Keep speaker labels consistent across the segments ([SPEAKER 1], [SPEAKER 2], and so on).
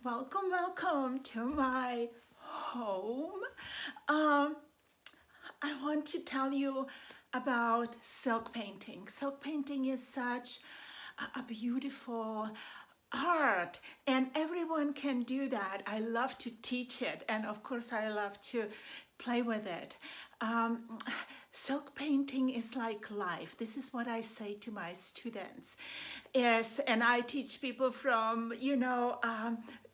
[SPEAKER 1] Welcome to my home. Um, I want to tell you about silk painting. Silk painting is such a beautiful art, and everyone can do that. I love to teach it, and of course I love to play with it. Um, Silk painting is like life. This is what I say to my students. Yes, and I teach people from,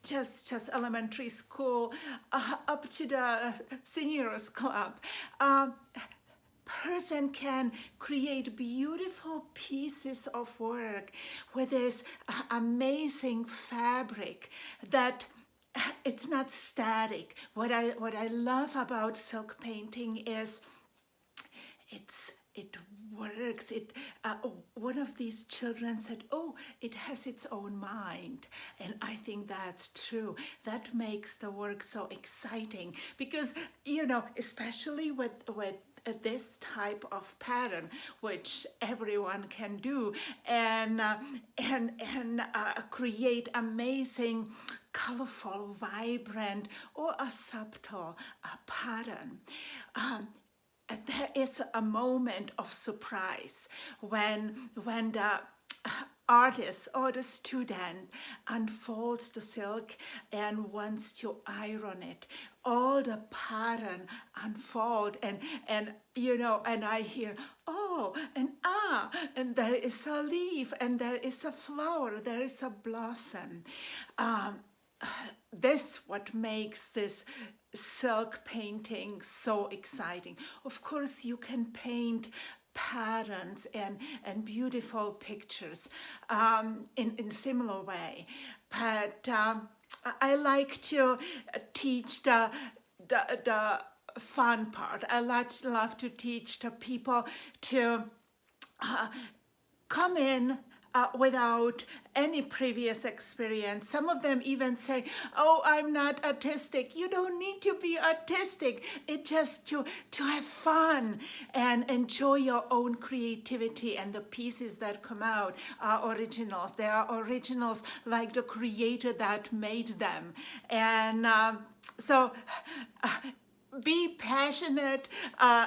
[SPEAKER 1] just elementary school up to the seniors club. Person can create beautiful pieces of work with this amazing fabric that it's not static. What I love about silk painting is it works. One of these children said, "Oh, it has its own mind," and I think that's true. That makes the work so exciting because especially with this type of pattern, which everyone can do, and create amazing, colorful, vibrant, or a subtle pattern. There is a moment of surprise when the artist or the student unfolds the silk and wants to iron it. All the pattern unfold and I hear, oh, and there is a leaf, and there is a flower, there is a blossom. This what makes this silk painting so exciting. Of course, you can paint patterns and beautiful pictures in similar way, but I like to teach the fun part. I love to teach the people to come in without any previous experience. Some of them even say, "Oh, I'm not artistic." You don't need to be artistic. It's just to have fun and enjoy your own creativity, and the pieces that come out are originals. They are originals like the creator that made them. And be passionate,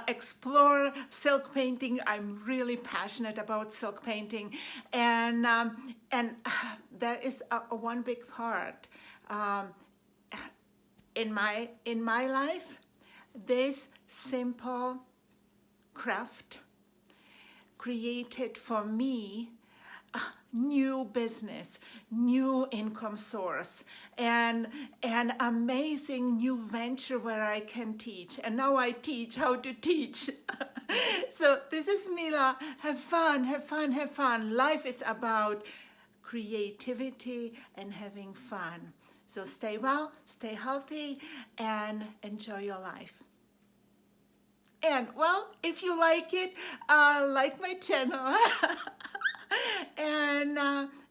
[SPEAKER 1] explore silk painting. I'm really passionate about silk painting, and there is a one big part in my life. This simple craft created for me new business, new income source, and an amazing new venture where I can teach. And now I teach how to teach. So this is Mila. Have fun, have fun, have fun. Life is about creativity and having fun. So stay well, stay healthy, and enjoy your life. And well, if you like it, like my channel.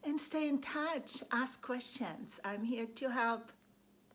[SPEAKER 1] And stay in touch. Ask questions. I'm here to help.